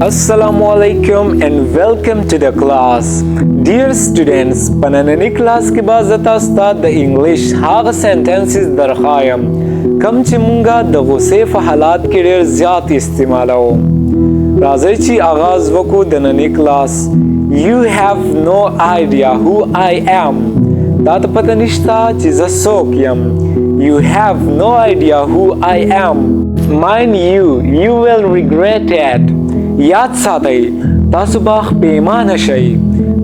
Assalamualaikum and welcome to the class. Dear students, پنننی کلاس کې به زه تاسو ته د انګلیش هغه سنټنسز درخوایم کوم چې مونږه د غصې په حالات کې ډېر زیات استعمالوو. راځئ چې آغاز وکړو د نننی کلاس. You have no idea who I am. دا ته پته نشته چې زه څوک یم. You have no idea who I am. Mind you will regret it. یاد ساتئ تاسو به پیمانه شئ.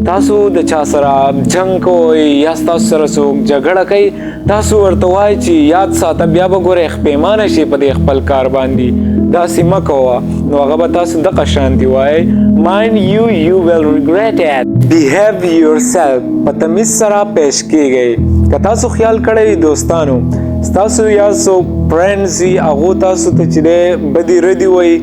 تاسو د چا سره جنگ کوئ یا تاسو سره څوک جګړه کوي تاسو ورته وایئ چې یاد ساته بیا به ګورئ پیمانه شئ په دې خپل کار باندې داسې مه کوه نو هغه به تاسو دغه شانتي وایئ Mind you will regret it. Behave yourself. په تمیز سره پیش کیږئ. که تاسو خیال کړئ دوستانو ستاسو یا څوک فرینډز وي هغو تاسو ته چې دی بدي ردي وایي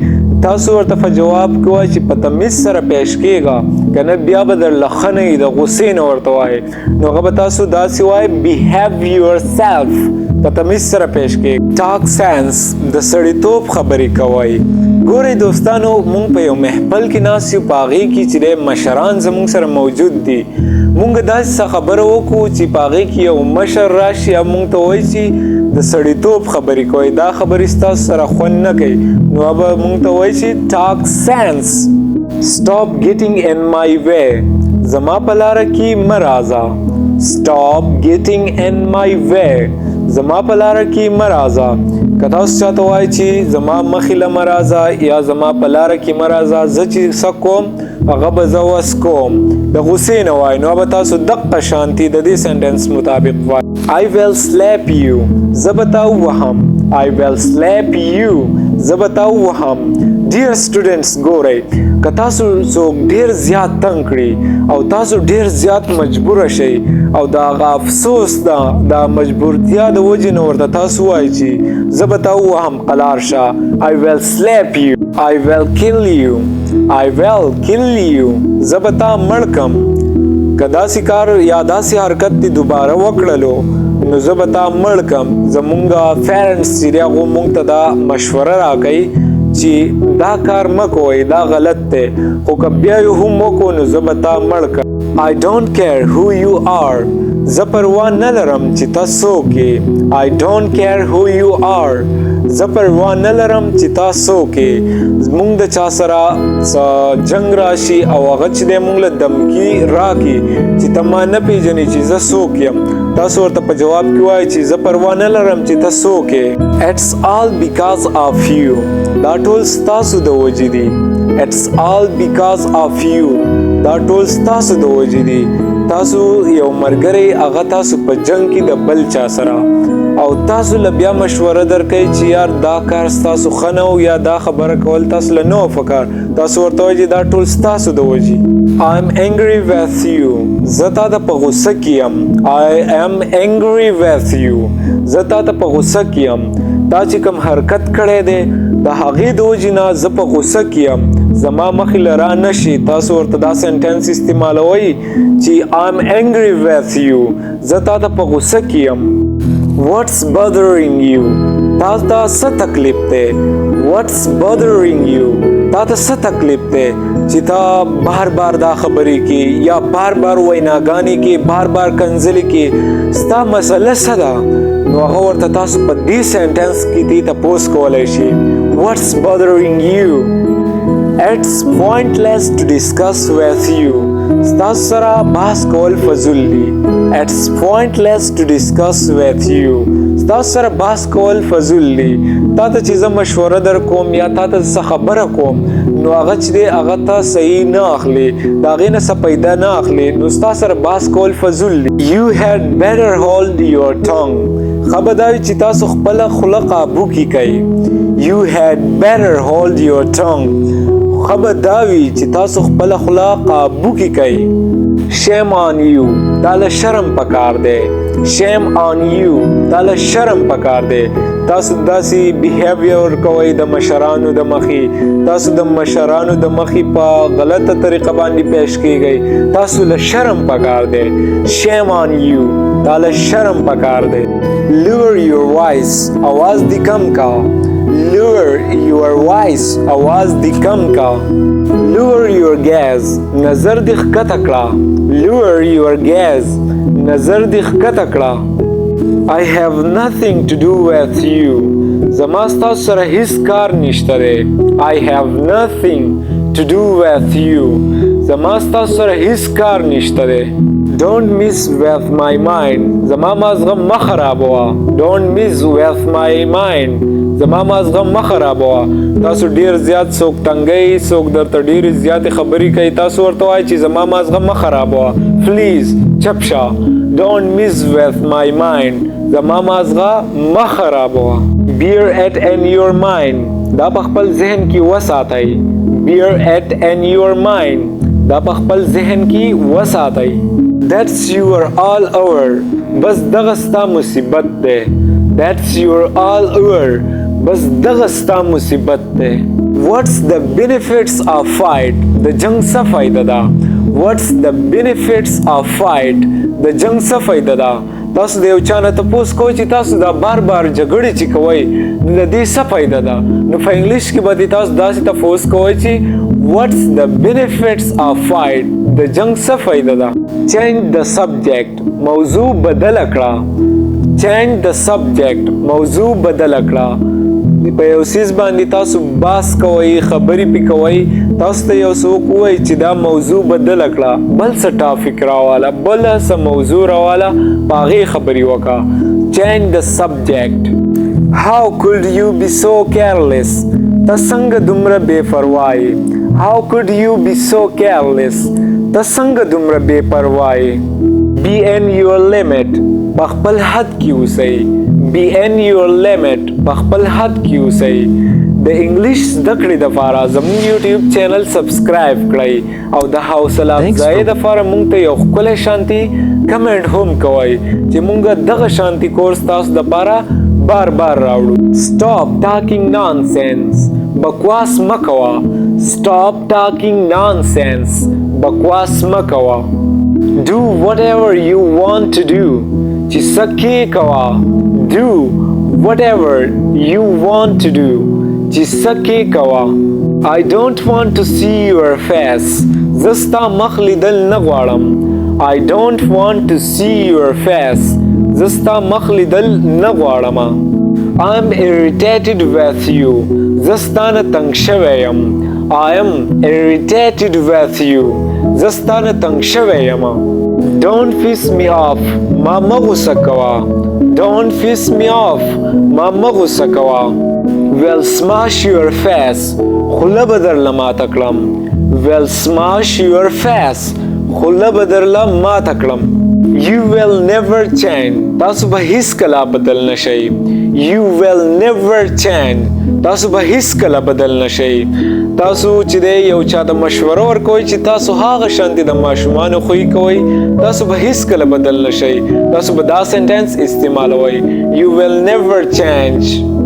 تاسو ورته په جواب کې وایئ چې په تمیز سره پیش کیږه که نه بیا به درله ښه نه وي د غصې نه ورته وایئ نو هغه به تاسو داسې وایئ Behave yourself. په تمیز سره پیش کیږه. Talk sense. د سړیتوب خبرې کوئ. ګورئ دوستانو مونږ په یو محفل کې ناست یو په هغې کې چې دی مشران زمونږ سره موجود دي مونږ داسې څه خبره وکړو چې په هغې کې یو مشر راشي او مونږ ته وایي چې د سړیتوب خبرې کوئ دا خبرې ستاسو سره خوند نه کوي نو به مونږ ته وایي چې talk sense. Stop getting in my way. زما په لاره کې مه راځه. Stop getting in my way. زما په لاره کې مه راځه. که تاسو چاته وایئ چې زما مخې له مه راځه یا زما په لاره کې مه راځه زه چې څه کوم هغه به زه وس کوم د غصې نه وایئ نو به تاسو دقه شانتي د دې سنټنس مطابق وایئ I will slap you. زه به تا ووهم. I will slap you. زه به تا ووهم. Dear students ګورئ که تاسو څوک ډېر زیات تنګ کړي او تاسو ډېر زیات مجبوره شئ او د هغه افسوس د مجبورتیا د وجې نه ورته تاسو وایئ چې زه به تا ووهم قلار شه I will slap you. I will kill you. I will kill you. زه به تا مړ کم. که داسې کار یا داسې حرکت دې دوباره وکړلو نو زه به تا مړ کم. زمونږ پیرنټس چې دی هغو مونږ ته دا مشوره راکوي چې دا کار مه کوئ دا غلط دی خو که بیا یې هم وکړو نو زه به تا مړ کم. I don't care who you are. زه پروا نه لرم چې تا څوک یې. I don't care who you are. زه پروا نه لرم چې تا څوک یې. مونږ د چا سره جنګ راشي او هغه چې دی مونږ له دمکي راکړي چې ته ما نه پیژنې چې زه څوک یم تاسو ورته په جواب کې وایئ چې زه پروا نه لرم چې ته څوک یې. It's all because of you. دا ټول ستاسو د وجې دي. It's all because of you. دا ټول ستاسو د وجې دي. تاسو یو ملګری هغه تاسو په جنګ کې د بل چا سره او تاسو له بیا مشوره درکوئ چې یار دا کار ستاسو ښه نه و یا دا خبره کول تاسو له نه و پکار تاسو ورته وایئ چې دا ټول ستاسو د وجې. I am angry with you. زه تا ته په غوسه کې یم. I am angry with you. زه تا ته په غوسه کې یم. تا چې کوم حرکت کړی دی د هغې د وجې نه زه په غوسه کې یم زما مخې له را نه شي تاسو ورته دا سنټنس استعمالوئ چې I am angry with you. زه تا ته په غوسه کې یم. What's bothering you? تا ته څه تکلیف دی. What's bothering you? تا ته څه تکلیف دی چې تا بار بار دا خبرې کې یا بار بار ویناګانې کې بار بار کنځلې کې ستا مسله څه ده نو هغه ورته تاسو په دې سنټنس کې دې تپوس کولی شي What's bothering you? It's pointless to discuss with you. ستاسو سره بحث کول فضول دي. It's pointless to discuss with you. ستاسو سره بحث کول فضول دي. تا ته چې زه مشوره در کوم یا تا ته څه خبره کوم نو هغه چې دی هغه ته صحیح نه اخلي د هغې نه څه پیدا نه اخلي نو ستا سره بحث کول فضول دي. You had better hold your tongue. ښه به دا وي چې تاسو خپله خوله قابو کې کوئ. You had better hold your tongue. ښه به دا وي چې تاسو خپله خوله قابو کې کوئ. Shame on you. دا له شرم پکار دی. Shame on you. دا له شرم پکار دی. تاسو داسې بیهیویر کوئ د مشرانو د مخې تاسو د مشرانو د مخې په غلطه طریقه باندې پیش کیږئ تاسو له شرم پکار دی. Shame on you. دا له شرم پکار دی. Lower your voice. आवाज دې کم کا. lower your voice आवाज دی کم کا lower your gaze نظر دی ښکته کړه lower your gaze نظر دی ښکته کړه I have nothing to do with you زما ستاسو سره هیڅ کار نشته دی I have nothing to do with you زما ستاسو سره هیڅ کار نشته دی Don't mess with my mind زما مازغه مه خرابوه Don't mess with my mind زما مازغه مه خرابوه تاسو ډیر زیات څوک تنګئ څوک درته ډیرې زیاتې خبرې کوي تاسو ورته وایئ چې زما مازغه مه خرابوه پلیز چپ شه Don't mess with my mind زما مازغه مه خرابوه Bear it in your mind دا په خپل ذهن کې وساتئ Bear it in your mind دا په خپل ذهن کې وساتئ That's your all over بس دغه ستا مصیبت دی That's your all over بس دغه ستا مصیبت دی What's the benefits of fight د جنگ څه فایده ده What's the benefits of fight د جنگ څه فایده ده تاسو د یو چا نه تپوس کوئ چې تاسو دا بار بار جګړې چې کوئ نو د دې څه فایده ده نو په انګلیش کې به تاسو داسې تپوس کوئ چې What's the benefits of fight د جنگ څه فایده ده Change the subject موضوع بدل کړه Change the subject موضوع بدل کړه په یو څیز باندې تاسو باس کوئ خبرې پې کوئ تاسو ته یو څوک ووایي چې دا موضوع بدله کړه بل څه ټاپک راواله بله څه موضوع راواله په هغې خبرې وکړه Change the subject How could you be so careless ته څنګه دومره بې پروا یې How could you be so careless ته څنګه دومره بې پروا یې Be in your limit په خپل حد کې اوسئ Be in your limit په خپل حد کې اوسئ د انګلیش زده کړې دپاره زموږ یوټیوب چینل سبسکرایب کړئ او د حوصله افزایۍ دپاره موږ ته یو ښکلی شانتي کمنټ هم کوئ چې موږ دغه شانتي کورس تاسو دپاره بار بار راوړو Stop talking nonsense بکواس مه کوه Stop talking nonsense بکواس مه کوه Do whatever you want to do چې څه کې کوه Do whatever you want to do چې څه کې کوه I don't want to see your face زه ستا مخ لیدل نه غواړم I don't want to see your face زه ستا مخ لیدل نه غواړم I'm irritated with you زه ستا نه تنګ شوی یم I am irritated with you زه ستا نه تنګ شوی یم Don't piss me off ما مه غوسه کوه Don't piss me off ما مه غوسه کوه Will smash your face خوله به درله ماته کړم Will smash your face خوله به درله ماته کړم You will never change تاسو به هیڅکله بدل نشئ You will never change تاسو به هیڅکله بدل نشئ تاسو چې دی یو چا ته مشوره ورکوئ چې تاسو هغه شانتې د ماشومانو خوی کوئ تاسو به هیڅکله بدل نشئ تاسو به دا سنټنس استعمالوئ You will never change